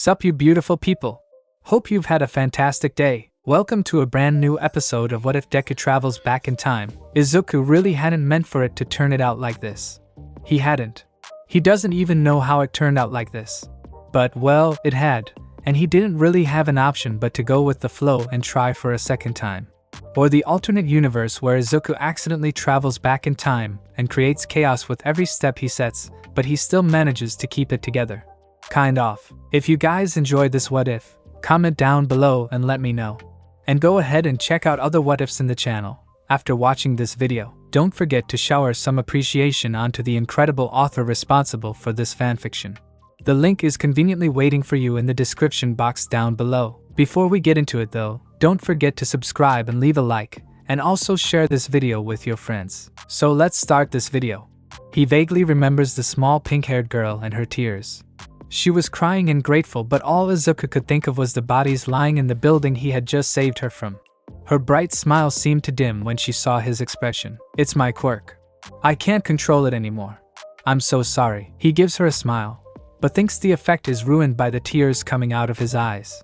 Sup you beautiful people. Hope you've had a fantastic day. Welcome to a brand new episode of What If Deku Travels Back in Time. Izuku really hadn't meant for it to turn it out like this. He hadn't. He doesn't even know how it turned out like this. But, well, it had, and he didn't really have an option but to go with the flow and try for a second time. Or the alternate universe where Izuku accidentally travels back in time and creates chaos with every step he sets, but he still manages to keep it together. Kind of. If you guys enjoyed this what if, comment down below and let me know. And go ahead and check out other what ifs in the channel. After watching this video, don't forget to shower some appreciation onto the incredible author responsible for this fanfiction. The link is conveniently waiting for you in the description box down below. Before we get into it though, don't forget to subscribe and leave a like, and also share this video with your friends. So let's start this video. He vaguely remembers the small pink-haired girl and her tears. She was crying and grateful, but all Izuku could think of was the bodies lying in the building he had just saved her from. Her bright smile seemed to dim when she saw his expression. It's my quirk. I can't control it anymore. I'm so sorry. He gives her a smile, but thinks the effect is ruined by the tears coming out of his eyes.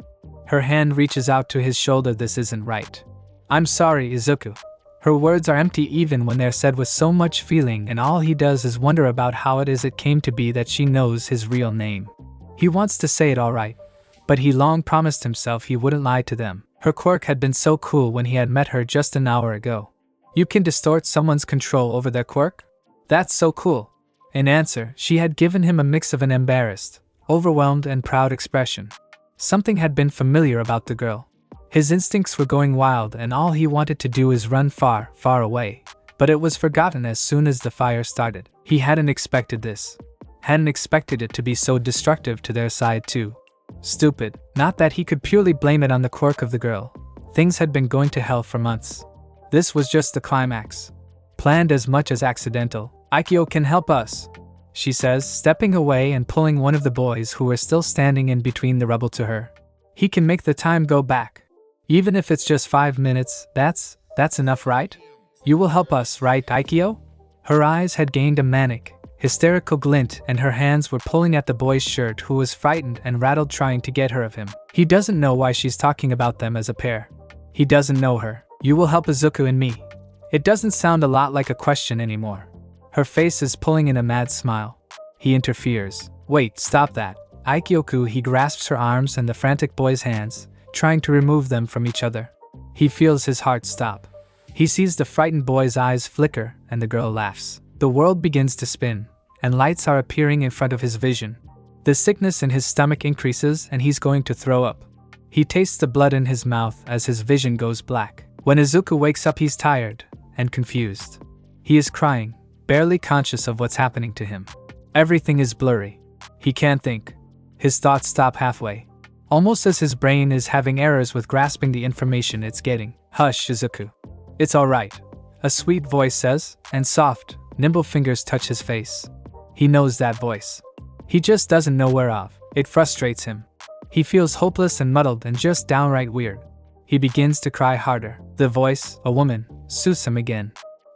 Her hand reaches out to his shoulder. This isn't right. I'm sorry, Izuku. Her words are empty even when they're said with so much feeling, and all he does is wonder about how it came to be that she knows his real name. He wants to say it alright, but he long promised himself he wouldn't lie to them. Her quirk had been so cool when he had met her just an hour ago. You can distort someone's control over their quirk? That's so cool. In answer, she had given him a mix of an embarrassed, overwhelmed and proud expression. Something had been familiar about the girl. His instincts were going wild and all he wanted to do is run far, far away. But it was forgotten as soon as the fire started. He hadn't expected this. Hadn't expected it to be so destructive to their side too. Stupid. Not that he could purely blame it on the quirk of the girl. Things had been going to hell for months. This was just the climax. Planned as much as accidental. Aikyo can help us, she says, stepping away and pulling one of the boys who were still standing in between the rubble to her. He can make the time go back. Even if it's just 5 minutes, that's enough, right? You will help us, right, Aikyo? Her eyes had gained a manic, hysterical glint and her hands were pulling at the boy's shirt who was frightened and rattled trying to get her of him. He doesn't know why she's talking about them as a pair. He doesn't know her. You will help Izuku and me. It doesn't sound a lot like a question anymore. Her face is pulling in a mad smile. He interferes. Wait, stop that. Aikyo, he grasps her arms and the frantic boy's hands, trying to remove them from each other. He feels his heart stop. He sees the frightened boy's eyes flicker and the girl laughs. The world begins to spin, and lights are appearing in front of his vision. The sickness in his stomach increases and he's going to throw up. He tastes the blood in his mouth as his vision goes black. When Izuku wakes up he's tired and confused. He is crying, barely conscious of what's happening to him. Everything is blurry. He can't think. His thoughts stop halfway. Almost as his brain is having errors with grasping the information it's getting. Hush, Izuku. It's alright, a sweet voice says, and soft, nimble fingers touch his face. He knows that voice. He just doesn't know whereof. It frustrates him. He feels hopeless and muddled and just downright weird. He begins to cry harder. The voice, a woman, soothes him again.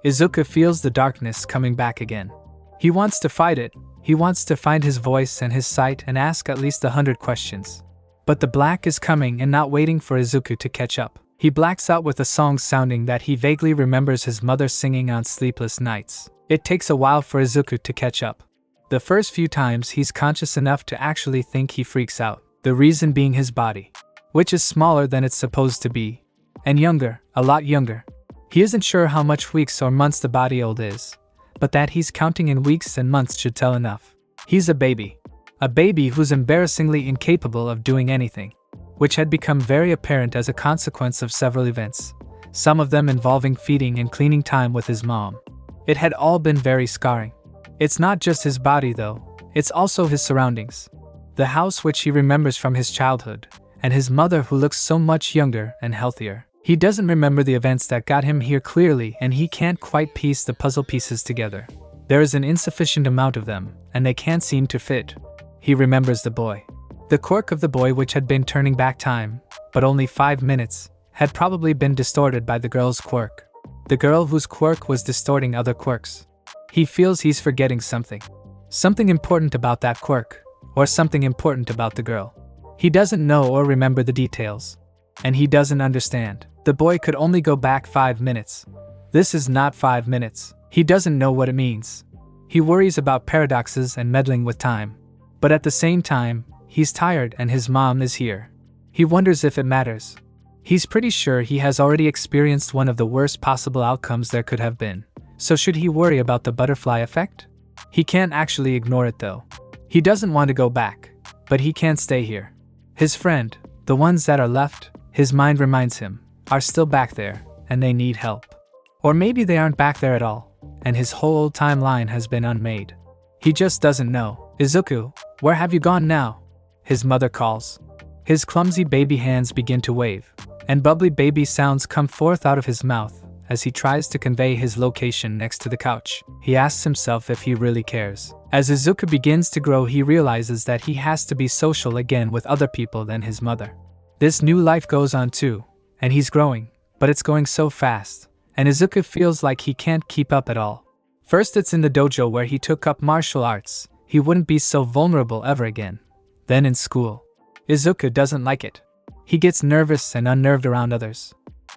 Izuku feels the darkness coming back again. He wants to fight it. He wants to find his voice and his sight and ask at least 100 questions. But the black is coming and not waiting for Izuku to catch up. He blacks out with a song sounding that he vaguely remembers his mother singing on sleepless nights. It takes a while for Izuku to catch up. The first few times he's conscious enough to actually think he freaks out. The reason being his body, which is smaller than it's supposed to be. And younger, a lot younger. He isn't sure how much weeks or months the body old is, but that he's counting in weeks and months should tell enough. He's a baby. A baby who's embarrassingly incapable of doing anything, which had become very apparent as a consequence of several events, some of them involving feeding and cleaning time with his mom. It had all been very scarring. It's not just his body though, it's also his surroundings. The house which he remembers from his childhood, and his mother who looks so much younger and healthier. He doesn't remember the events that got him here clearly and he can't quite piece the puzzle pieces together. There is an insufficient amount of them, and they can't seem to fit. He remembers the boy. The quirk of the boy which had been turning back time, but only 5 minutes, had probably been distorted by the girl's quirk. The girl whose quirk was distorting other quirks. He feels he's forgetting something. Something important about that quirk, or something important about the girl. He doesn't know or remember the details. And he doesn't understand. The boy could only go back 5 minutes. This is not 5 minutes. He doesn't know what it means. He worries about paradoxes and meddling with time. But at the same time, he's tired and his mom is here. He wonders if it matters. He's pretty sure he has already experienced one of the worst possible outcomes there could have been. So should he worry about the butterfly effect? He can't actually ignore it though. He doesn't want to go back, but he can't stay here. His friend, the ones that are left, his mind reminds him, are still back there, and they need help. Or maybe they aren't back there at all, and his whole timeline has been unmade. He just doesn't know. Izuku, where have you gone now? His mother calls. His clumsy baby hands begin to wave, and bubbly baby sounds come forth out of his mouth as he tries to convey his location next to the couch. He asks himself if he really cares. As Izuku begins to grow, he realizes that he has to be social again with other people than his mother. This new life goes on too, and he's growing, but it's going so fast, and Izuku feels like he can't keep up at all. First it's in the dojo where he took up martial arts. He wouldn't be so vulnerable ever again. Then in school. Izuku doesn't like it. He gets nervous and unnerved around others.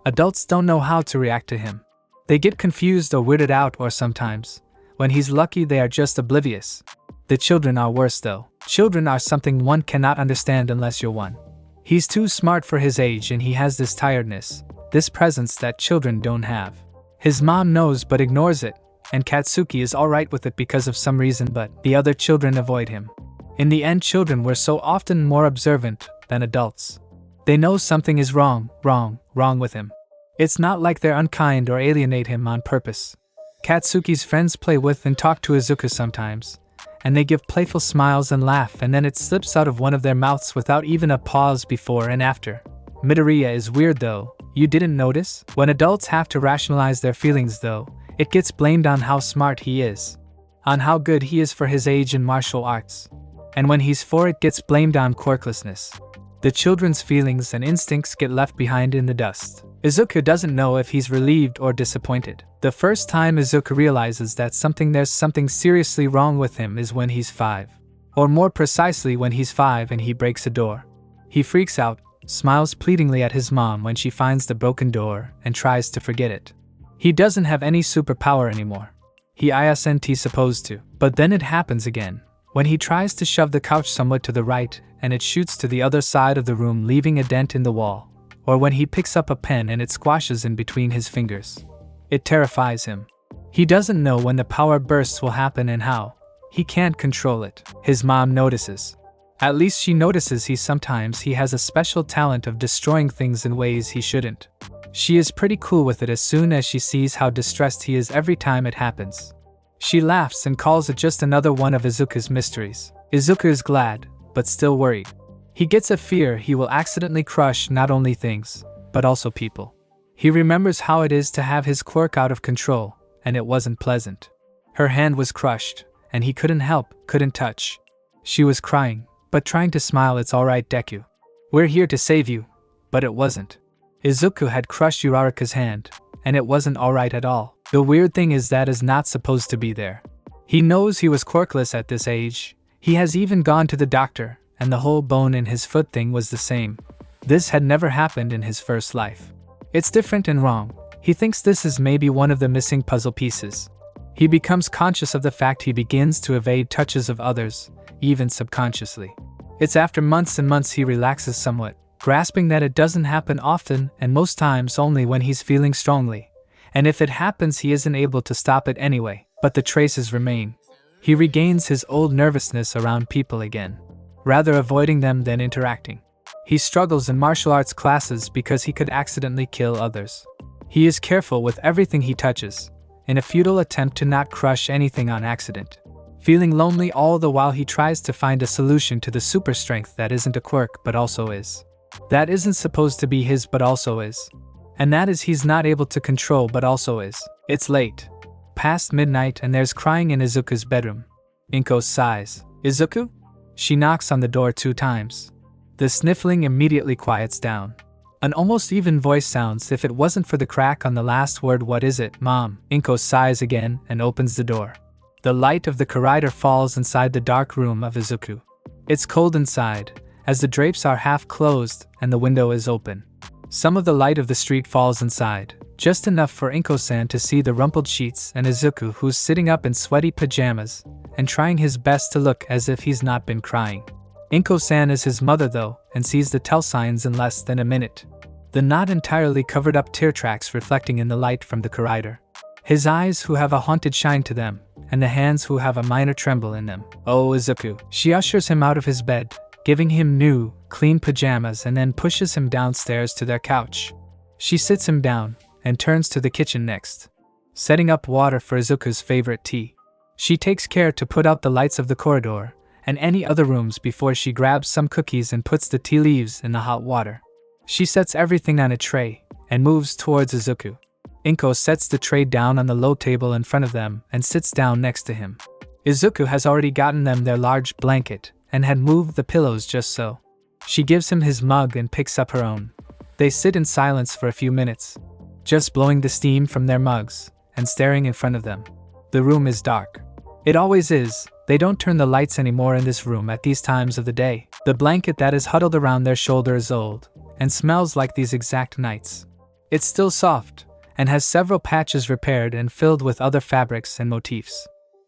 Adults don't know how to react to him. They get confused or weirded out, or sometimes, when he's lucky, they are just oblivious. The children are worse though. Children are something one cannot understand unless you're one. He's too smart for his age and he has this tiredness, this presence that children don't have. His mom knows but ignores it, and Katsuki is alright with it because of some reason, but the other children avoid him. In the end, children were so often more observant than adults. They know something is wrong with him. It's not like they're unkind or alienate him on purpose. Katsuki's friends play with and talk to Izuku sometimes, and they give playful smiles and laugh, and then it slips out of one of their mouths without even a pause before and after. Midoriya is weird though. You didn't notice? When adults have to rationalize their feelings though, it gets blamed on how smart he is, on how good he is for his age in martial arts. And when he's 4, it gets blamed on quirklessness. The children's feelings and instincts get left behind in the dust. Izuku doesn't know if he's relieved or disappointed. The first time Izuku realizes that there's something seriously wrong with him is when he's 5. Or more precisely when he's 5 and he breaks a door. He freaks out, smiles pleadingly at his mom when she finds the broken door, and tries to forget it. He doesn't have any superpower anymore. He isn't supposed to. But then it happens again. When he tries to shove the couch somewhat to the right, and it shoots to the other side of the room, leaving a dent in the wall. Or when he picks up a pen and it squashes in between his fingers. It terrifies him. He doesn't know when the power bursts will happen and how. He can't control it. His mom notices. At least she notices he has a special talent of destroying things in ways he shouldn't. She is pretty cool with it as soon as she sees how distressed he is every time it happens. She laughs and calls it just another one of Izuku's mysteries. Izuku is glad, but still worried. He gets a fear he will accidentally crush not only things, but also people. He remembers how it is to have his quirk out of control, and it wasn't pleasant. Her hand was crushed, and he couldn't touch. She was crying, but trying to smile. It's alright, Deku. We're here to save you. But it wasn't. Izuku had crushed Uraraka's hand, and it wasn't alright at all. The weird thing is that is not supposed to be there. He knows he was quirkless at this age. He has even gone to the doctor, and the whole bone in his foot thing was the same. This had never happened in his first life. It's different and wrong. He thinks this is maybe one of the missing puzzle pieces. He becomes conscious of the fact he begins to evade touches of others, even subconsciously. It's after months and months he relaxes somewhat, grasping that it doesn't happen often and most times only when he's feeling strongly. And if it happens, he isn't able to stop it anyway, but the traces remain. He regains his old nervousness around people again, rather avoiding them than interacting. He struggles in martial arts classes because he could accidentally kill others. He is careful with everything he touches, in a futile attempt to not crush anything on accident. Feeling lonely all the while, he tries to find a solution to the super strength that isn't a quirk but also is. That isn't supposed to be his but also is. And that is he's not able to control but also is. It's late. Past midnight, and there's crying in Izuku's bedroom. Inko sighs. Izuku? She knocks on the door 2 times. The sniffling immediately quiets down. An almost even voice sounds. If it wasn't for the crack on the last word. What is it, Mom? Inko sighs again and opens the door. The light of the corridor falls inside the dark room of Izuku. It's cold inside, as the drapes are half closed and the window is open. Some of the light of the street falls inside, just enough for Inko-san to see the rumpled sheets and Izuku, who's sitting up in sweaty pajamas and trying his best to look as if he's not been crying. Inko-san is his mother though, and sees the tell signs in less than a minute. The not entirely covered up tear tracks reflecting in the light from the corridor. His eyes who have a haunted shine to them, and the hands who have a minor tremble in them. Oh, Izuku. She ushers him out of his bed, giving him new, clean pajamas and then pushes him downstairs to their couch. She sits him down and turns to the kitchen next, setting up water for Izuku's favorite tea. She takes care to put out the lights of the corridor and any other rooms before she grabs some cookies and puts the tea leaves in the hot water. She sets everything on a tray and moves towards Izuku. Inko sets the tray down on the low table in front of them and sits down next to him. Izuku has already gotten them their large blanket and had moved the pillows just so. She gives him his mug and picks up her own. They sit in silence for a few minutes, just blowing the steam from their mugs and staring in front of them. The room is dark. It always is. They don't turn the lights anymore in this room at these times of the day. The blanket that is huddled around their shoulder is old and smells like these exact nights. It's still soft and has several patches repaired and filled with other fabrics and motifs.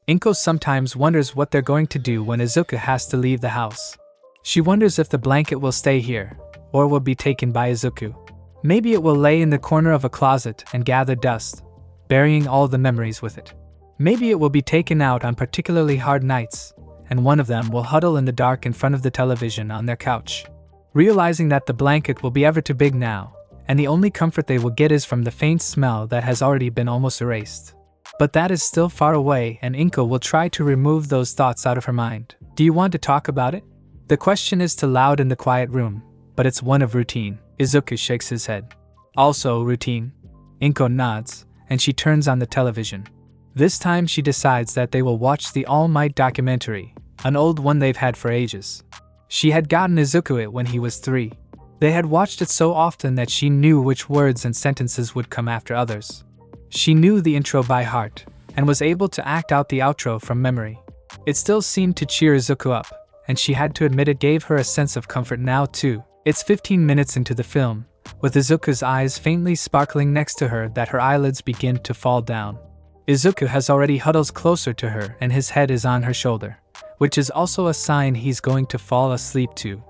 Inko sometimes wonders what they're going to do when Izuku has to leave the house. She wonders if the blanket will stay here, or will be taken by Izuku. Maybe it will lay in the corner of a closet and gather dust, burying all the memories with it. Maybe it will be taken out on particularly hard nights, and one of them will huddle in the dark in front of the television on their couch, realizing that the blanket will be ever too big now, and the only comfort they will get is from the faint smell that has already been almost erased. But that is still far away, and Inko will try to remove those thoughts out of her mind. Do you want to talk about it? The question is too loud in the quiet room, but it's one of routine. Izuku shakes his head. Also routine. Inko nods, and she turns on the television. This time she decides that they will watch the All Might documentary, an old one they've had for ages. She had gotten Izuku it when he was 3. They had watched it so often that she knew which words and sentences would come after others. She knew the intro by heart, and was able to act out the outro from memory. It still seemed to cheer Izuku up, and she had to admit it gave her a sense of comfort now too. It's 15 minutes into the film, with Izuku's eyes faintly sparkling next to her, that her eyelids begin to fall down. Izuku has already huddles closer to her and his head is on her shoulder, which is also a sign he's going to fall asleep too.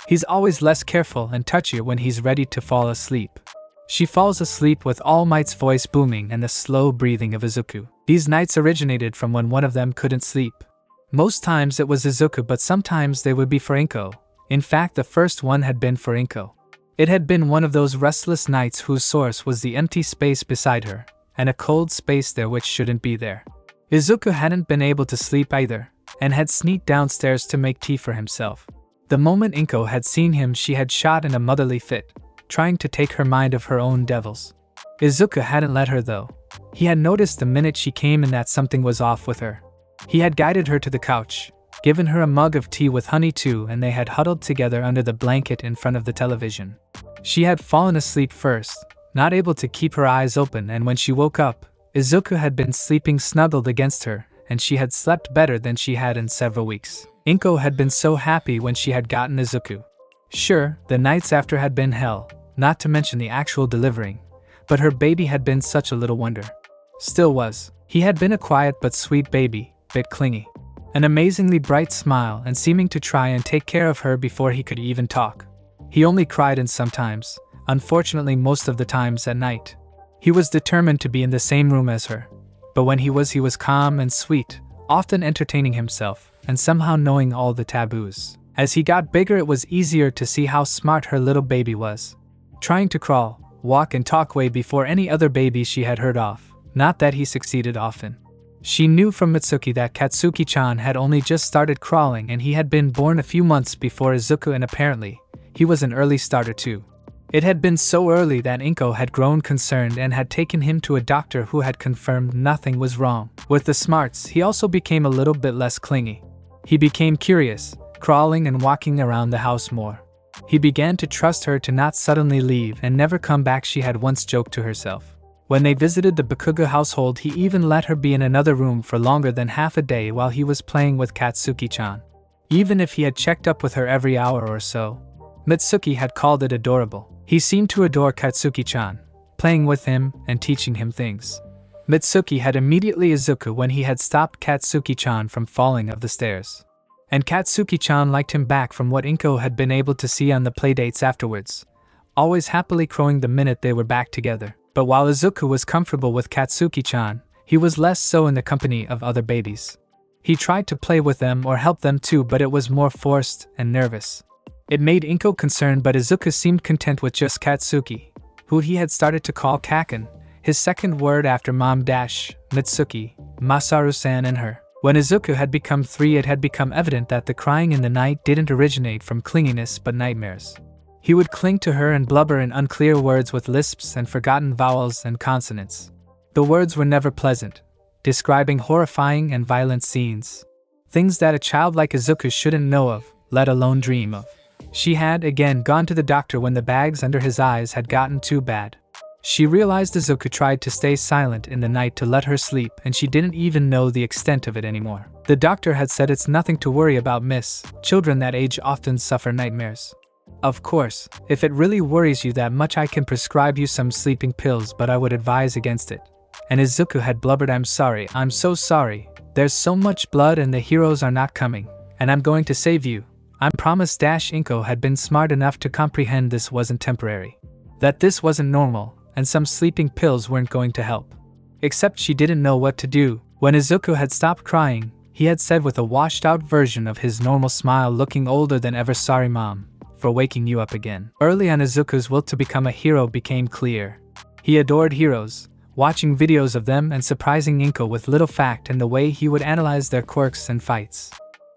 He's always less careful and touchier when he's ready to fall asleep. She falls asleep with All Might's voice booming and the slow breathing of Izuku. These nights originated from when one of them couldn't sleep. Most times it was Izuku, but sometimes they would be for Inko. In fact, the first one had been for Inko. It had been one of those restless nights whose source was the empty space beside her, and a cold space there which shouldn't be there. Izuku hadn't been able to sleep either, and had sneaked downstairs to make tea for himself. The moment Inko had seen him, she had shot in a motherly fit, trying to take her mind of her own devils. Izuku hadn't let her though. He had noticed the minute she came in that something was off with her. He had guided her to the couch, given her a mug of tea with honey too, and they had huddled together under the blanket in front of the television. She had fallen asleep first, not able to keep her eyes open, and when she woke up, Izuku had been sleeping snuggled against her, and she had slept better than she had in several weeks. Inko had been so happy when she had gotten Izuku. Sure, the nights after had been hell, not to mention the actual delivering, but her baby had been such a little wonder. Still was. He had been a quiet but sweet baby, bit clingy. An amazingly bright smile and seeming to try and take care of her before he could even talk. He only cried in sometimes, unfortunately most of the times at night. He was determined to be in the same room as her, but when he was calm and sweet, often entertaining himself, and somehow knowing all the taboos. As he got bigger, it was easier to see how smart her little baby was. Trying to crawl, walk and talk way before any other baby she had heard of. Not that he succeeded often. She knew from Mitsuki that Katsuki-chan had only just started crawling and he had been born a few months before Izuku, and apparently, he was an early starter too. It had been so early that Inko had grown concerned and had taken him to a doctor who had confirmed nothing was wrong. With the smarts, he also became a little bit less clingy. He became curious, crawling and walking around the house more. He began to trust her to not suddenly leave and never come back, she had once joked to herself. When they visited the Bakugo household, he even let her be in another room for longer than half a day while he was playing with Katsuki-chan. even if he had checked up with her every hour or so. Mitsuki had called it adorable. He seemed to adore Katsuki-chan, playing with him and teaching him things. Mitsuki had immediately Izuku when he had stopped Katsuki-chan from falling of the stairs. And Katsuki-chan liked him back from what Inko had been able to see on the playdates afterwards, always happily crowing the minute they were back together. But while Izuku was comfortable with Katsuki-chan, he was less so in the company of other babies. He tried to play with them or help them too, but it was more forced and nervous. It made Inko concerned, but Izuku seemed content with just Katsuki, who he had started to call Kacchan, his second word after Mom Mitsuki, Masaru-san and her. When Izuku had become 3, it had become evident that the crying in the night didn't originate from clinginess but nightmares. He would cling to her and blubber in unclear words with lisps and forgotten vowels and consonants. The words were never pleasant, describing horrifying and violent scenes. Things that a child like Izuku shouldn't know of, let alone dream of. She had, again, gone to the doctor when the bags under his eyes had gotten too bad. She realized Izuku tried to stay silent in the night to let her sleep, and she didn't even know the extent of it anymore. The doctor had said it's nothing to worry about, miss. Children that age often suffer nightmares. Of course, if it really worries you that much, I can prescribe you some sleeping pills, but I would advise against it. And Izuku had blubbered, I'm so sorry. There's so much blood and the heroes are not coming. And I'm going to save you. I promise. Inko had been smart enough to comprehend this wasn't temporary. That this wasn't normal, and some sleeping pills weren't going to help. Except she didn't know what to do. When Izuku had stopped crying, he had said with a washed-out version of his normal smile, looking older than ever, sorry mom, for waking you up again. Early on, Izuku's will to become a hero became clear. He adored heroes, watching videos of them and surprising Inko with little fact and the way he would analyze their quirks and fights.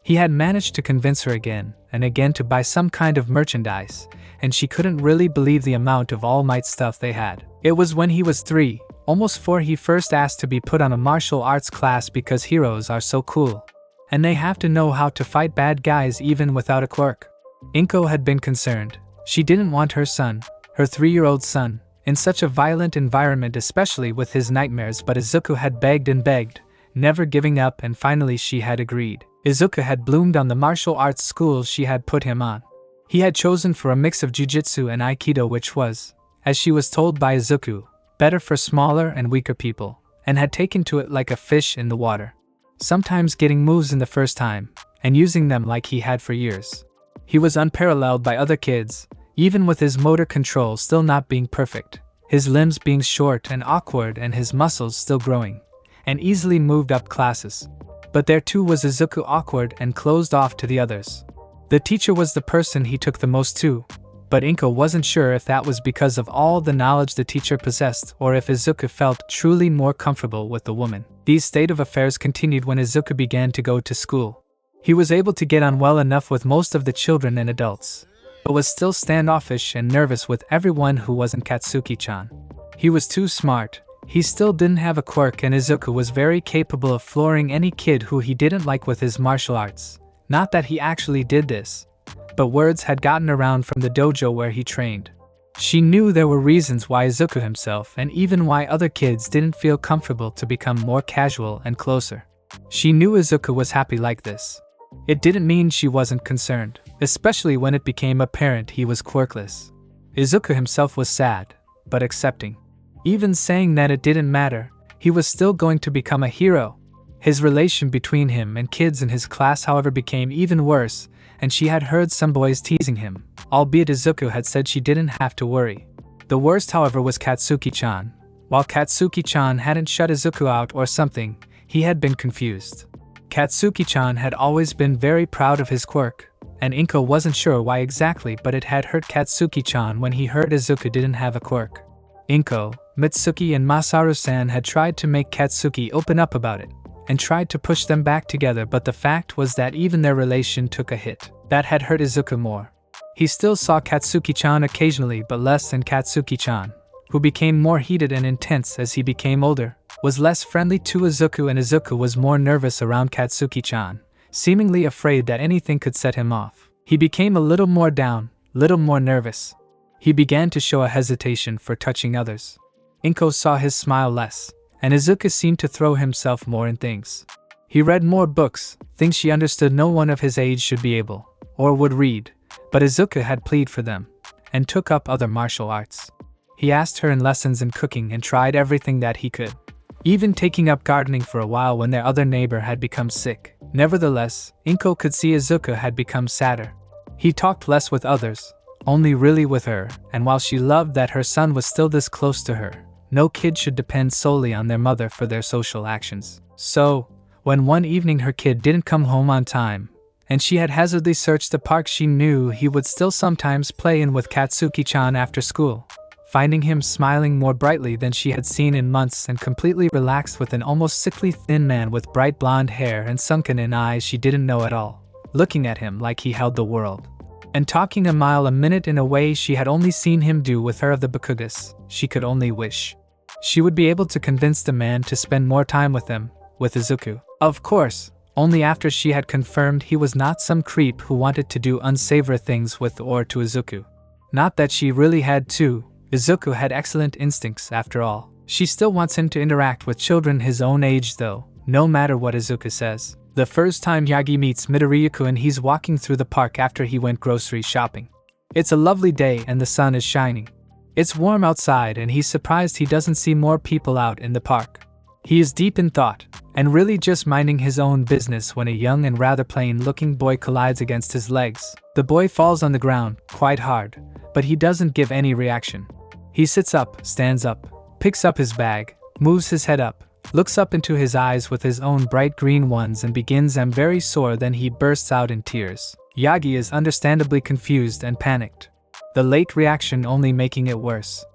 He had managed to convince her again and again to buy some kind of merchandise, and she couldn't really believe the amount of All Might stuff they had. It was when he was 3, almost 4, he first asked to be put on a martial arts class because heroes are so cool. And they have to know how to fight bad guys even without a quirk. Inko had been concerned. She didn't want her son, her 3-year-old son, in such a violent environment, especially with his nightmares, but Izuku had begged and begged, never giving up, and finally she had agreed. Izuku had bloomed on the martial arts school she had put him on. He had chosen for a mix of jujitsu and aikido, which was, as she was told by Izuku, better for smaller and weaker people, and had taken to it like a fish in the water. Sometimes getting moves in the first time, and using them like he had for years. He was unparalleled by other kids, even with his motor control still not being perfect, his limbs being short and awkward and his muscles still growing, and easily moved up classes. But there too was Izuku, awkward and closed off to the others. The teacher was the person he took the most to, but Inko wasn't sure if that was because of all the knowledge the teacher possessed or if Izuku felt truly more comfortable with the woman. These state of affairs continued when Izuku began to go to school. He was able to get on well enough with most of the children and adults, but was still standoffish and nervous with everyone who wasn't Katsuki-chan. He was too smart. He still didn't have a quirk, and Izuku was very capable of flooring any kid who he didn't like with his martial arts. Not that he actually did this, but words had gotten around from the dojo where he trained. She knew there were reasons why Izuku himself and even why other kids didn't feel comfortable to become more casual and closer. She knew Izuku was happy like this. It didn't mean she wasn't concerned, especially when it became apparent he was quirkless. Izuku himself was sad, but accepting. Even saying that it didn't matter, he was still going to become a hero. His relation between him and kids in his class, however, became even worse, and she had heard some boys teasing him, albeit Izuku had said she didn't have to worry. The worst, however, was Katsuki-chan. While Katsuki-chan hadn't shut Izuku out or something, he had been confused. Katsuki-chan had always been very proud of his quirk, and Inko wasn't sure why exactly, but it had hurt Katsuki-chan when he heard Izuku didn't have a quirk. Inko, Mitsuki and Masaru-san had tried to make Katsuki open up about it, and tried to push them back together, but the fact was that even their relation took a hit. That had hurt Izuku more. He still saw Katsuki-chan occasionally, but less, and Katsuki-chan, who became more heated and intense as he became older, was less friendly to Izuku, and Izuku was more nervous around Katsuki-chan, seemingly afraid that anything could set him off. He became a little more down, little more nervous. He began to show a hesitation for touching others. Inko saw his smile less, and Izuku seemed to throw himself more in things. He read more books, things she understood no one of his age should be able, or would read, but Izuku had plead for them, and took up other martial arts. He asked her in lessons in cooking and tried everything that he could, even taking up gardening for a while when their other neighbor had become sick. Nevertheless, Inko could see Izuku had become sadder. He talked less with others, only really with her, and while she loved that her son was still this close to her, no kid should depend solely on their mother for their social actions. So, when one evening her kid didn't come home on time, and she had hazardly searched the park, she knew he would still sometimes play in with Katsuki-chan after school. Finding him smiling more brightly than she had seen in months and completely relaxed with an almost sickly thin man with bright blonde hair and sunken-in eyes she didn't know at all, looking at him like he held the world, and talking a mile a minute in a way she had only seen him do with her of the Bakugas, she could only wish she would be able to convince the man to spend more time with them, with Izuku. Of course, only after she had confirmed he was not some creep who wanted to do unsavory things with or to Izuku. Not that she really had to. Izuku had excellent instincts after all. She still wants him to interact with children his own age though, no matter what Izuku says. The first time Yagi meets Midoriya and he's walking through the park after he went grocery shopping. It's a lovely day and the sun is shining. It's warm outside and he's surprised he doesn't see more people out in the park. He is deep in thought, and really just minding his own business when a young and rather plain-looking boy collides against his legs. The boy falls on the ground, quite hard, but he doesn't give any reaction. He sits up, stands up, picks up his bag, moves his head up, looks up into his eyes with his own bright green ones and begins, "I'm very sore," then he bursts out in tears. Yagi is understandably confused and panicked, the late reaction only making it worse.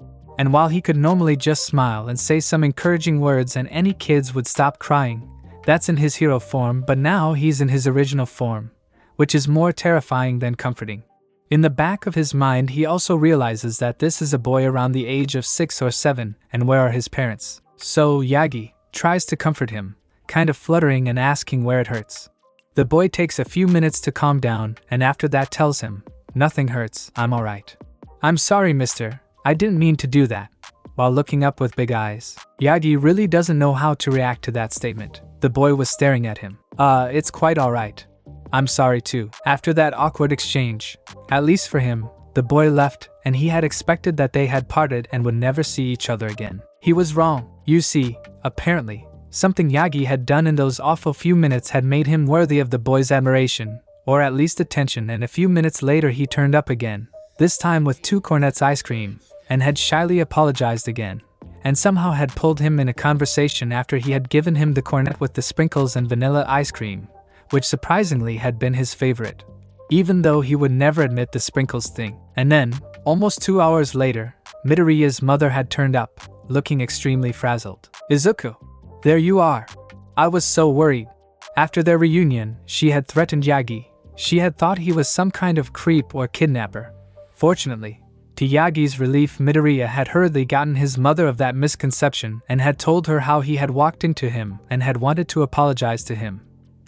And while he could normally just smile and say some encouraging words and any kids would stop crying, that's in his hero form, but now he's in his original form, which is more terrifying than comforting. In the back of his mind he also realizes that this is a boy around the age of 6 or 7, and where are his parents? So Yagi tries to comfort him, kind of fluttering and asking where it hurts. The boy takes a few minutes to calm down, and after that tells him, "Nothing hurts, I'm alright." "I'm sorry, mister, I didn't mean to do that," while looking up with big eyes. Yagi really doesn't know how to react to that statement. The boy was staring at him. It's quite alright. I'm sorry too." After that awkward exchange, at least for him, the boy left, and he had expected that they had parted and would never see each other again. He was wrong. You see, apparently, something Yagi had done in those awful few minutes had made him worthy of the boy's admiration, or at least attention, and a few minutes later he turned up again, this time with 2 cornets ice cream, and had shyly apologized again, and somehow had pulled him in a conversation after he had given him the cornet with the sprinkles and vanilla ice cream, which surprisingly had been his favorite, even though he would never admit the sprinkles thing. And then, almost 2 hours later, Midoriya's mother had turned up, looking extremely frazzled. "Izuku, there you are. I was so worried." After their reunion, she had threatened Yagi. She had thought he was some kind of creep or kidnapper. Fortunately, to Yagi's relief, Midoriya had hurriedly gotten his mother of that misconception and had told her how he had walked into him and had wanted to apologize to him,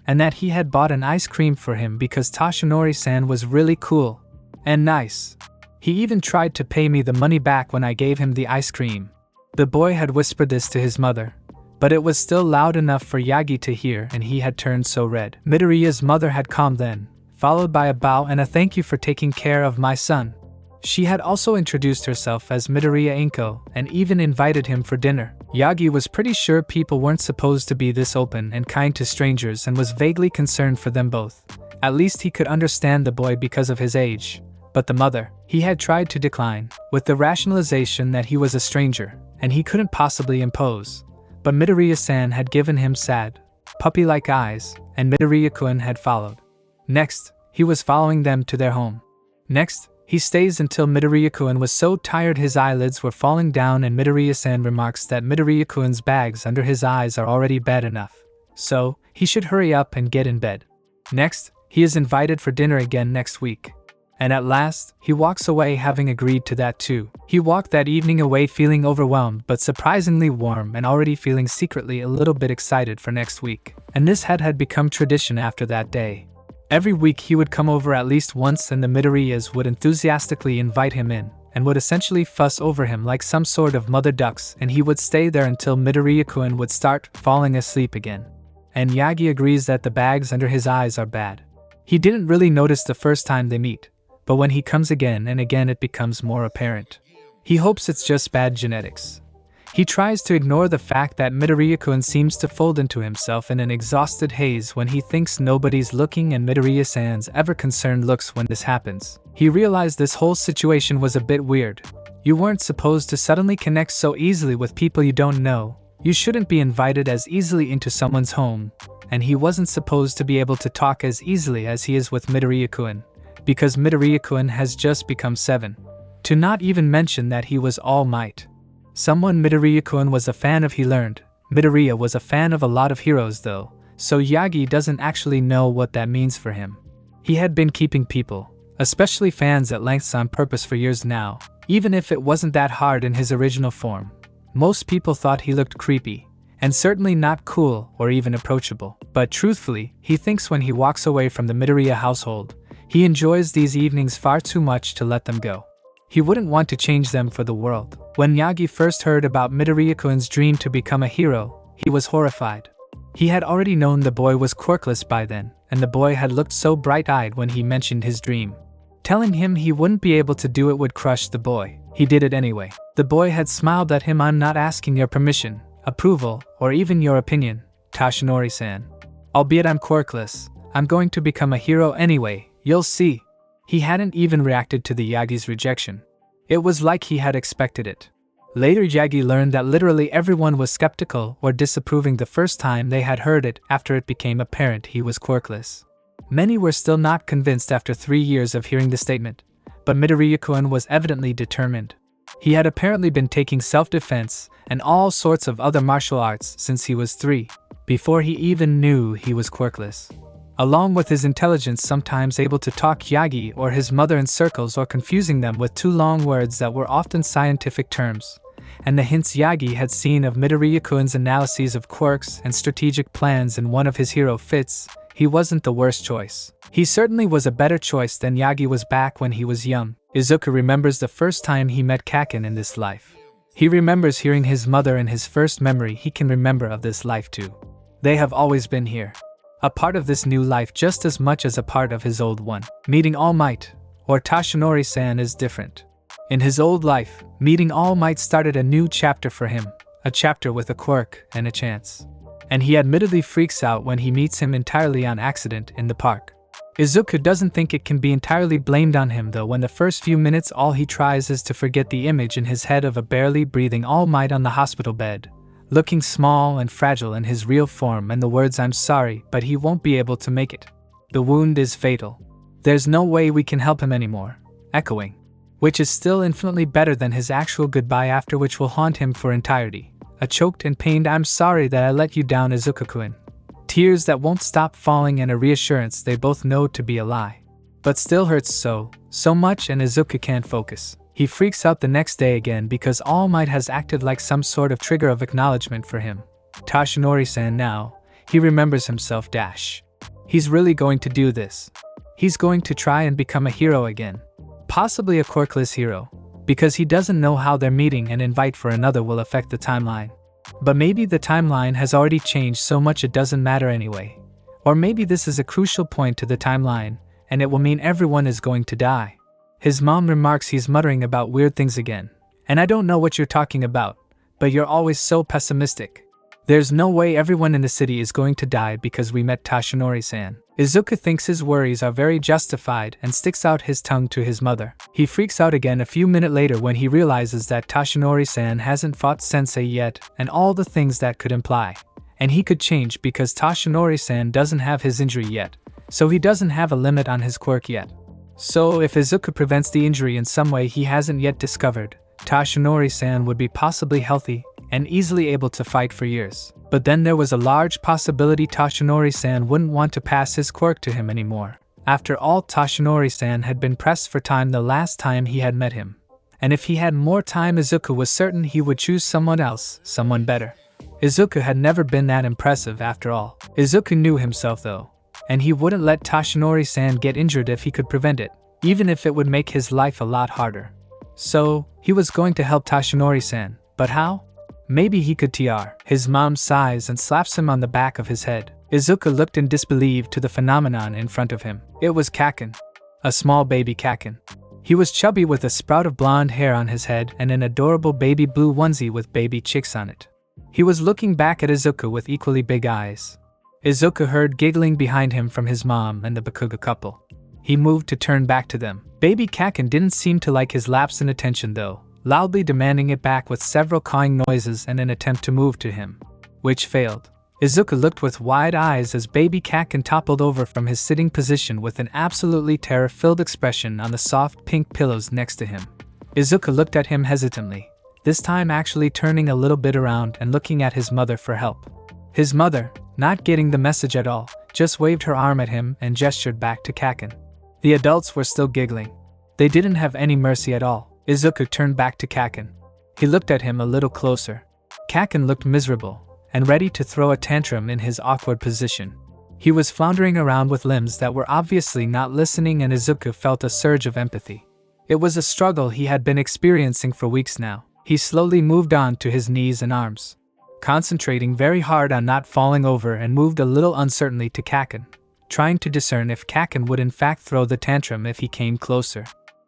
and that he had bought an ice cream for him because Toshinori-san was really cool and nice. He even tried to pay me the money back when I gave him the ice cream. The boy had whispered this to his mother, but it was still loud enough for Yagi to hear, and he had turned so red. Midoriya's mother had calmed then, followed by a bow and a "Thank you for taking care of my son." She had also introduced herself as Midoriya Inko and even invited him for dinner. Yagi was pretty sure people weren't supposed to be this open and kind to strangers and was vaguely concerned for them both. At least he could understand the boy because of his age. But the mother, he had tried to decline, with the rationalization that he was a stranger, and he couldn't possibly impose. But Midoriya-san had given him sad, puppy-like eyes, and Midoriya-kun had followed. Next, he was following them to their home. Next, he stays until Midoriya-kun was so tired his eyelids were falling down, and Midoriya-san remarks that Midoriya-kun's bags under his eyes are already bad enough, so he should hurry up and get in bed. Next, he is invited for dinner again next week. And at last, he walks away having agreed to that too. He walked that evening away feeling overwhelmed but surprisingly warm and already feeling secretly a little bit excited for next week. And this had become tradition after that day. Every week he would come over at least once, and the Midoriyas would enthusiastically invite him in, and would essentially fuss over him like some sort of mother ducks, and he would stay there until Midoriya-kun would start falling asleep again. and Yagi agrees that the bags under his eyes are bad. He didn't really notice the first time they meet, but when he comes again and again it becomes more apparent. He hopes it's just bad genetics. He tries to ignore the fact that Midoriya-kun seems to fold into himself in an exhausted haze when he thinks nobody's looking, and Midoriya-san's ever-concerned looks when this happens. He realized this whole situation was a bit weird. You weren't supposed to suddenly connect so easily with people you don't know. You shouldn't be invited as easily into someone's home, and he wasn't supposed to be able to talk as easily as he is with Midoriya-kun, because Midoriya-kun has just become 7. To not even mention that he was All Might. Someone Midoriya-kun was a fan of. He learned Midoriya was a fan of a lot of heroes though, so Yagi doesn't actually know what that means for him. He had been keeping people, especially fans, at lengths on purpose for years now, even if it wasn't that hard in his original form. Most people thought he looked creepy, and certainly not cool or even approachable. But truthfully, he thinks when he walks away from the Midoriya household, he enjoys these evenings far too much to let them go. He wouldn't want to change them for the world. When Yagi first heard about Midoriya-kun's dream to become a hero, he was horrified. He had already known the boy was quirkless by then, and the boy had looked so bright-eyed when he mentioned his dream. Telling him he wouldn't be able to do it would crush the boy. He did it anyway. The boy had smiled at him. "I'm not asking your permission, approval, or even your opinion, Tashinori-san. Albeit I'm quirkless, I'm going to become a hero anyway, you'll see." He hadn't even reacted to the Yagi's rejection. It was like he had expected it. Later Yagi learned that literally everyone was skeptical or disapproving the first time they had heard it after it became apparent he was quirkless. Many were still not convinced after 3 years of hearing the statement, but Midoriya-kun was evidently determined. He had apparently been taking self-defense and all sorts of other martial arts since he was 3, before he even knew he was quirkless. Along with his intelligence, sometimes able to talk Yagi or his mother in circles or confusing them with too long words that were often scientific terms, and the hints Yagi had seen of Midoriya-kun's analyses of quirks and strategic plans in one of his hero fits, he wasn't the worst choice. He certainly was a better choice than Yagi was back when he was young. Izuku remembers the first time he met Kacchan in this life. He remembers hearing his mother in his first memory he can remember of this life too. They have always been here. A part of this new life just as much as a part of his old one. Meeting All Might, or Tashinori-san, is different. In his old life, meeting All Might started a new chapter for him, a chapter with a quirk and a chance. And he admittedly freaks out when he meets him entirely on accident in the park. Izuku doesn't think it can be entirely blamed on him though. When the first few minutes all he tries is to forget the image in his head of a barely breathing All Might on the hospital bed, looking small and fragile in his real form, and the words "I'm sorry, but he won't be able to make it. The wound is fatal. There's no way we can help him anymore," echoing. Which is still infinitely better than his actual goodbye, after which will haunt him for entirety. A choked and pained "I'm sorry that I let you down, Izuku-kun." Tears that won't stop falling, and a reassurance they both know to be a lie. But still hurts so much, and Izuku can't focus. He freaks out the next day again because All Might has acted like some sort of trigger of acknowledgement for him. Tashinori-san now, he remembers himself. He's really going to do this. He's going to try and become a hero again. Possibly a quirkless hero, because he doesn't know how their meeting and invite for another will affect the timeline. But maybe the timeline has already changed so much it doesn't matter anyway. Or maybe this is a crucial point to the timeline, and it will mean everyone is going to die. His mom remarks he's muttering about weird things again. "And I don't know what you're talking about, but you're always so pessimistic. There's no way everyone in the city is going to die because we met Tashinori-san." Izuku thinks his worries are very justified and sticks out his tongue to his mother. He freaks out again a few minutes later when he realizes that Tashinori-san hasn't fought Sensei yet, and all the things that could imply. And he could change because Tashinori-san doesn't have his injury yet, so he doesn't have a limit on his quirk yet. So if Izuku prevents the injury in some way he hasn't yet discovered, Tashinori-san would be possibly healthy and easily able to fight for years. But then there was a large possibility Tashinori-san wouldn't want to pass his quirk to him anymore. After all, Tashinori-san had been pressed for time the last time he had met him. And if he had more time, Izuku was certain he would choose someone else, someone better. Izuku had never been that impressive after all. Izuku knew himself though, and he wouldn't let Tashinori-san get injured if he could prevent it, even if it would make his life a lot harder. So, he was going to help Tashinori-san, but how? Maybe he could. His mom sighs and slaps him on the back of his head. Izuku looked in disbelief to the phenomenon in front of him. It was Kacchan. A small baby Kacchan. He was chubby with a sprout of blonde hair on his head and an adorable baby blue onesie with baby chicks on it. He was looking back at Izuku with equally big eyes. Izuku heard giggling behind him from his mom and the Bakuga couple. He moved to turn back to them. Baby Kacchan didn't seem to like his lapse in attention though, loudly demanding it back with several cawing noises and an attempt to move to him, which failed. Izuku looked with wide eyes as baby Kacchan toppled over from his sitting position with an absolutely terror-filled expression on the soft pink pillows next to him. Izuku looked at him hesitantly, this time actually turning a little bit around and looking at his mother for help. His mother, not getting the message at all, just waved her arm at him and gestured back to Kacchan. The adults were still giggling. They didn't have any mercy at all. Izuku turned back to Kacchan. He looked at him a little closer. Kacchan looked miserable and ready to throw a tantrum in his awkward position. He was floundering around with limbs that were obviously not listening, and Izuku felt a surge of empathy. It was a struggle he had been experiencing for weeks now. He slowly moved on to his knees and arms, concentrating very hard on not falling over, and moved a little uncertainly to Kacchan, trying to discern if Kacchan would in fact throw the tantrum if he came closer.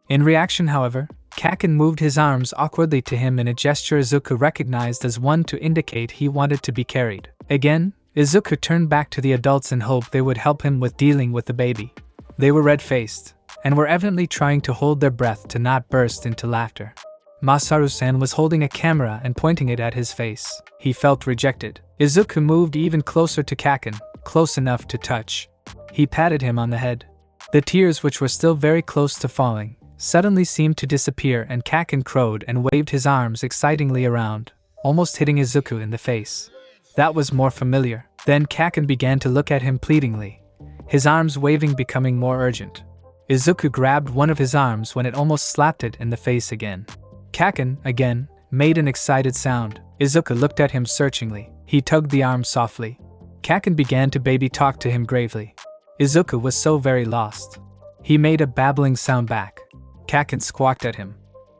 In reaction, however, Kacchan moved his arms awkwardly to him in a gesture Izuku recognized as one to indicate he wanted to be carried. Again, Izuku turned back to the adults in hope they would help him with dealing with the baby. They were red-faced, and were evidently trying to hold their breath to not burst into laughter. Masaru-san was holding a camera and pointing it at his face. He felt rejected. Izuku moved even closer to Kacchan, close enough to touch. He patted him on the head. The tears, which were still very close to falling, suddenly seemed to disappear, and Kacchan crowed and waved his arms excitingly around, almost hitting Izuku in the face. That was more familiar. Then Kacchan began to look at him pleadingly, his arms waving, becoming more urgent. Izuku grabbed one of his arms when it almost slapped it in the face again. Kacchan, again, made an excited sound. Izuku looked at him searchingly. He tugged the arm softly. Kacchan began to baby talk to him gravely. Izuku was so very lost. He made a babbling sound back. Kacchan squawked at him.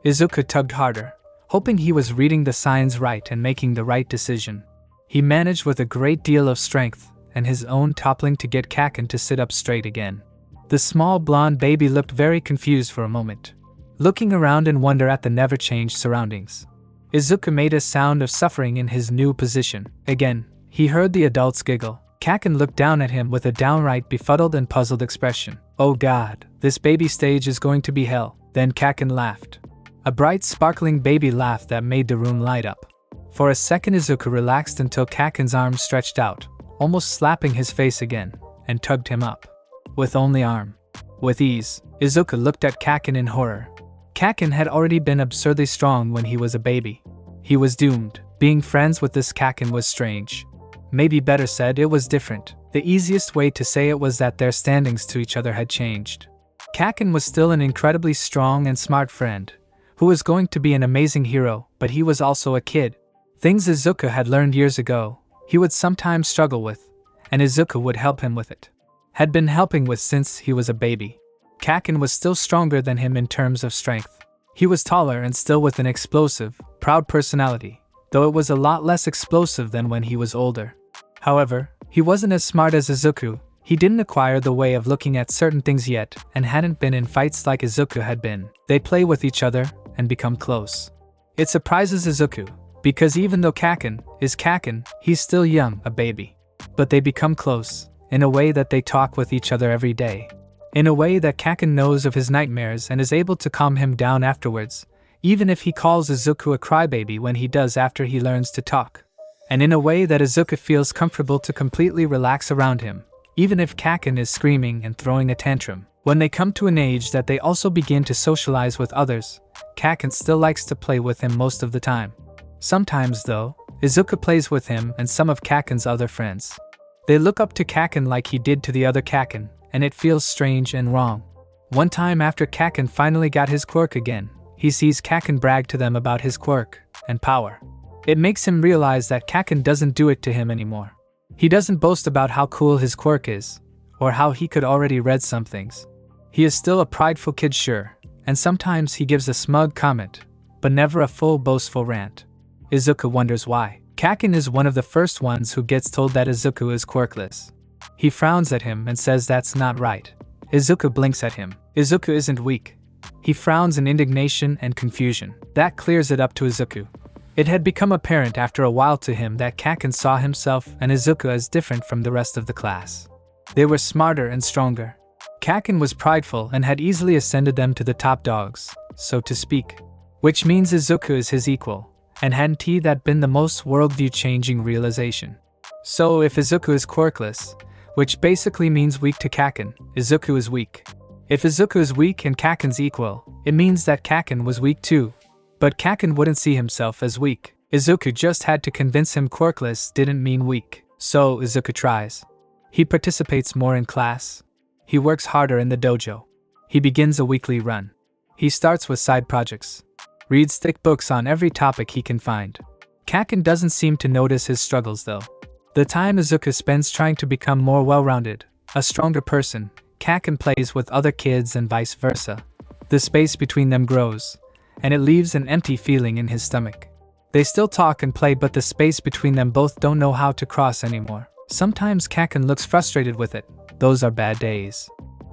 Izuku tugged harder, hoping he was reading the signs right and making the right decision. He managed with a great deal of strength and his own toppling to get Kacchan to sit up straight again. The small blonde baby looked very confused for a moment, looking around in wonder at the never-changed surroundings. Izuku made a sound of suffering in his new position. Again, he heard the adults giggle. Kacchan looked down at him with a downright befuddled and puzzled expression. Oh God, this baby stage is going to be hell. Then Kacchan laughed. A bright, sparkling baby laugh that made the room light up. For a second Izuku relaxed until Kacchan's arms stretched out, almost slapping his face again, and tugged him up. With only arm. With ease, Izuku looked at Kacchan in horror. Kacchan had already been absurdly strong when he was a baby. He was doomed. Being friends with this Kacchan was strange. Maybe better said, it was different. The easiest way to say it was that their standings to each other had changed. Kacchan was still an incredibly strong and smart friend, who was going to be an amazing hero, but he was also a kid. Things Izuku had learned years ago, he would sometimes struggle with, and Izuku would help him with it. Had been helping with since he was a baby. Kacchan was still stronger than him in terms of strength. He was taller and still with an explosive, proud personality, though it was a lot less explosive than when he was older. However, he wasn't as smart as Izuku. He didn't acquire the way of looking at certain things yet, and hadn't been in fights like Izuku had been. They'd play with each other, and become close. It surprises Izuku, because even though Kacchan is Kacchan, he's still young, a baby. But they become close, in a way that they talk with each other every day. In a way that Kacchan knows of his nightmares and is able to calm him down afterwards, even if he calls Izuku a crybaby when he does after he learns to talk. And in a way that Izuku feels comfortable to completely relax around him, even if Kacchan is screaming and throwing a tantrum. When they come to an age that they also begin to socialize with others, Kacchan still likes to play with him most of the time. Sometimes though, Izuku plays with him and some of Kacchan's other friends. They look up to Kacchan like he did to the other Kacchan, and it feels strange and wrong. One time after Kacchan finally got his quirk again, he sees Kacchan brag to them about his quirk and power. It makes him realize that Kacchan doesn't do it to him anymore. He doesn't boast about how cool his quirk is, or how he could already read some things. He is still a prideful kid, sure, and sometimes he gives a smug comment, but never a full boastful rant. Izuku wonders why. Kacchan is one of the first ones who gets told that Izuku is quirkless. He frowns at him and says that's not right. Izuku blinks at him. Izuku isn't weak. He frowns in indignation and confusion. That clears it up to Izuku. It had become apparent after a while to him that Kacchan saw himself and Izuku as different from the rest of the class. They were smarter and stronger. Kacchan was prideful and had easily ascended them to the top dogs, so to speak. Which means Izuku is his equal, and hadn't he that been the most worldview-changing realization? So if Izuku is quirkless, which basically means weak to Kacchan, Izuku is weak. If Izuku is weak and Kacchan's equal, it means that Kacchan was weak too. But Kacchan wouldn't see himself as weak. Izuku just had to convince him quirkless didn't mean weak. So Izuku tries. He participates more in class. He works harder in the dojo. He begins a weekly run. He starts with side projects. Reads thick books on every topic he can find. Kacchan doesn't seem to notice his struggles though. The time Izuku spends trying to become more well-rounded, a stronger person, Kacchan plays with other kids and vice versa. The space between them grows, and it leaves an empty feeling in his stomach. They still talk and play, but the space between them both don't know how to cross anymore. Sometimes Kacchan looks frustrated with it. Those are bad days.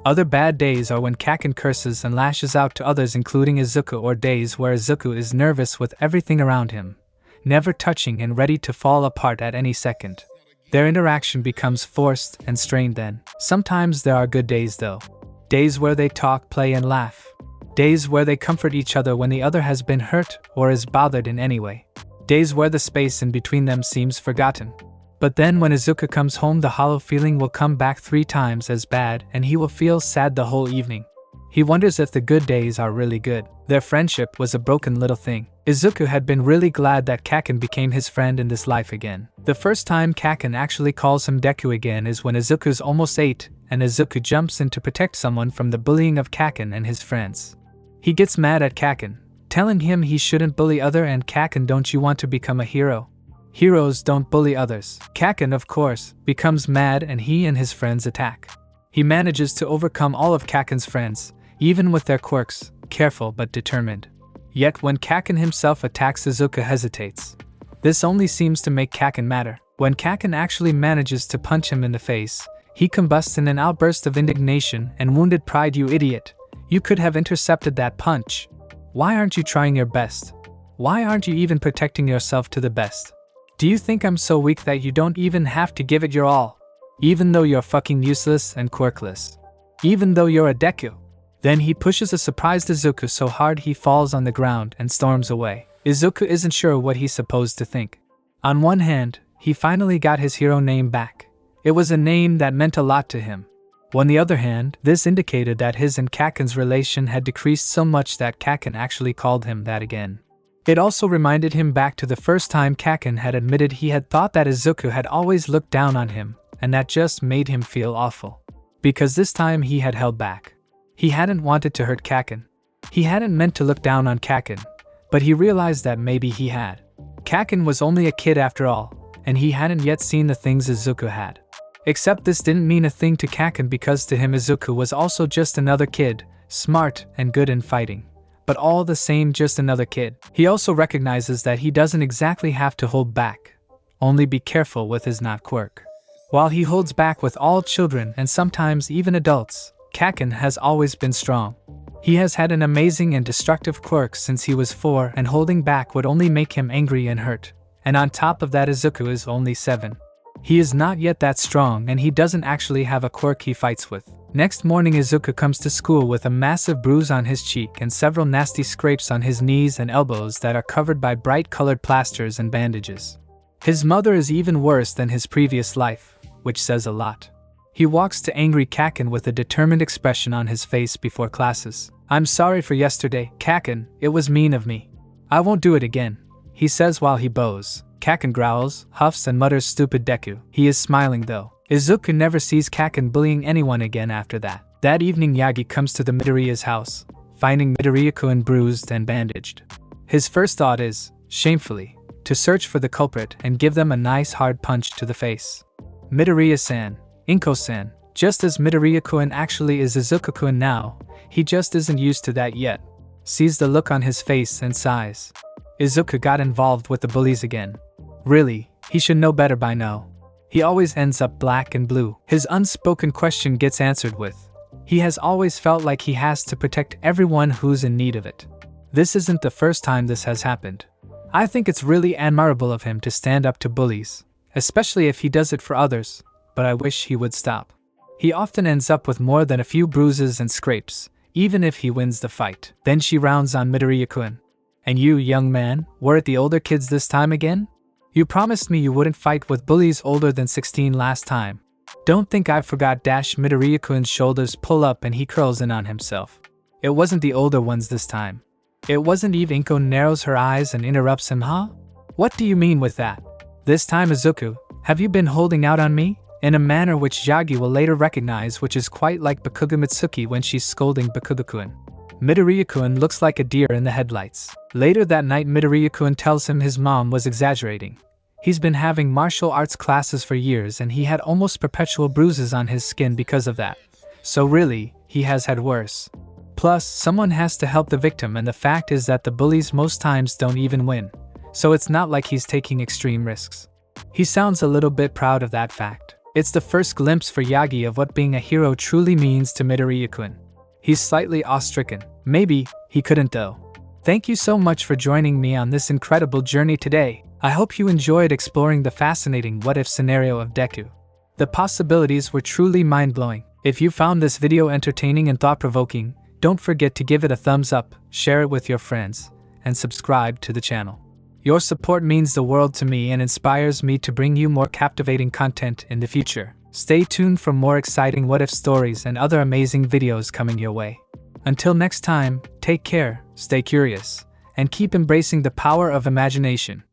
Other bad days are when Kacchan curses and lashes out to others, including Izuku, or days where Izuku is nervous with everything around him, never touching and ready to fall apart at any second. Their interaction becomes forced and strained then. Sometimes there are good days though. Days where they talk, play and laugh. Days where they comfort each other when the other has been hurt or is bothered in any way. Days where the space in between them seems forgotten. But then when Izuku comes home, the hollow feeling will come back 3 times as bad and he will feel sad the whole evening. He wonders if the good days are really good. Their friendship was a broken little thing. Izuku had been really glad that Kacchan became his friend in this life again. The first time Kacchan actually calls him Deku again is when Izuku's almost 8 and Izuku jumps in to protect someone from the bullying of Kacchan and his friends. He gets mad at Kacchan, telling him he shouldn't bully other and Kacchan, don't you want to become a hero? Heroes don't bully others. Kacchan, of course, becomes mad and he and his friends attack. He manages to overcome all of Kacchan's friends, even with their quirks, careful but determined. Yet when Kacchan himself attacks, Izuku hesitates. This only seems to make Kacchan madder. When Kacchan actually manages to punch him in the face, he combusts in an outburst of indignation and wounded pride. You idiot! You could have intercepted that punch. Why aren't you trying your best? Why aren't you even protecting yourself to the best? Do you think I'm so weak that you don't even have to give it your all? Even though you're fucking useless and quirkless. Even though you're a Deku. Then he pushes a surprised Izuku so hard he falls on the ground and storms away. Izuku isn't sure what he's supposed to think. On one hand, he finally got his hero name back. It was a name that meant a lot to him. On the other hand, this indicated that his and Kacchan's relation had decreased so much that Kacchan actually called him that again. It also reminded him back to the first time Kacchan had admitted he had thought that Izuku had always looked down on him, and that just made him feel awful. Because this time he had held back. He hadn't wanted to hurt Kacchan. He hadn't meant to look down on Kacchan, but he realized that maybe he had. Kacchan was only a kid after all, and he hadn't yet seen the things Izuku had. Except this didn't mean a thing to Kacchan because to him Izuku was also just another kid, smart and good in fighting. But all the same, just another kid. He also recognizes that he doesn't exactly have to hold back. Only be careful with his not quirk. While he holds back with all children and sometimes even adults, Kacchan has always been strong. He has had an amazing and destructive quirk since he was 4, and holding back would only make him angry and hurt. And on top of that, Izuku is only 7. He is not yet that strong and he doesn't actually have a quirk he fights with. Next morning, Izuku comes to school with a massive bruise on his cheek and several nasty scrapes on his knees and elbows that are covered by bright-colored plasters and bandages. His mother is even worse than his previous life, which says a lot. He walks to angry Kacchan with a determined expression on his face before classes. I'm sorry for yesterday, Kacchan, it was mean of me. I won't do it again, he says while he bows. Kacchan growls, huffs and mutters stupid Deku. He is smiling though. Izuku never sees Kacchan bullying anyone again after that. That evening Yagi comes to the Midoriya's house, finding Midoriya-kun bruised and bandaged. His first thought is, shamefully, to search for the culprit and give them a nice hard punch to the face. Midoriya-san, Inko-san, just as Midoriya-kun actually is Izuku-kun now, he just isn't used to that yet. Sees the look on his face and sighs. Izuku got involved with the bullies again. Really, he should know better by now. He always ends up black and blue. His unspoken question gets answered with, he has always felt like he has to protect everyone who's in need of it. This isn't the first time this has happened. I think it's really admirable of him to stand up to bullies, especially if he does it for others, but I wish he would stop. He often ends up with more than a few bruises and scrapes, even if he wins the fight. Then she rounds on Midoriya-kun. And you, young man, were it the older kids this time again? You promised me you wouldn't fight with bullies older than 16 last time. Don't think I forgot. Midoriya-kun's shoulders pull up and he curls in on himself. It wasn't the older ones this time. It wasn't Eve. Inko narrows her eyes and interrupts him. Huh? What do you mean with that? This time, Izuku, have you been holding out on me? In a manner which Yagi will later recognize, which is quite like Bakugo Mitsuki when she's scolding Bakugo-kun. Midoriya-kun looks like a deer in the headlights. Later that night, Midoriya-kun tells him his mom was exaggerating. He's been having martial arts classes for years and he had almost perpetual bruises on his skin because of that. So really, he has had worse. Plus, someone has to help the victim, and the fact is that the bullies most times don't even win. So it's not like he's taking extreme risks. He sounds a little bit proud of that fact. It's the first glimpse for Yagi of what being a hero truly means to Midoriya-kun. He's slightly awe-stricken. Maybe he couldn't though. Thank you so much for joining me on this incredible journey today. I hope you enjoyed exploring the fascinating what-if scenario of Deku. The possibilities were truly mind-blowing. If you found this video entertaining and thought-provoking, don't forget to give it a thumbs up, share it with your friends, and subscribe to the channel. Your support means the world to me and inspires me to bring you more captivating content in the future. Stay tuned for more exciting what-if stories and other amazing videos coming your way. Until next time, take care, stay curious, and keep embracing the power of imagination.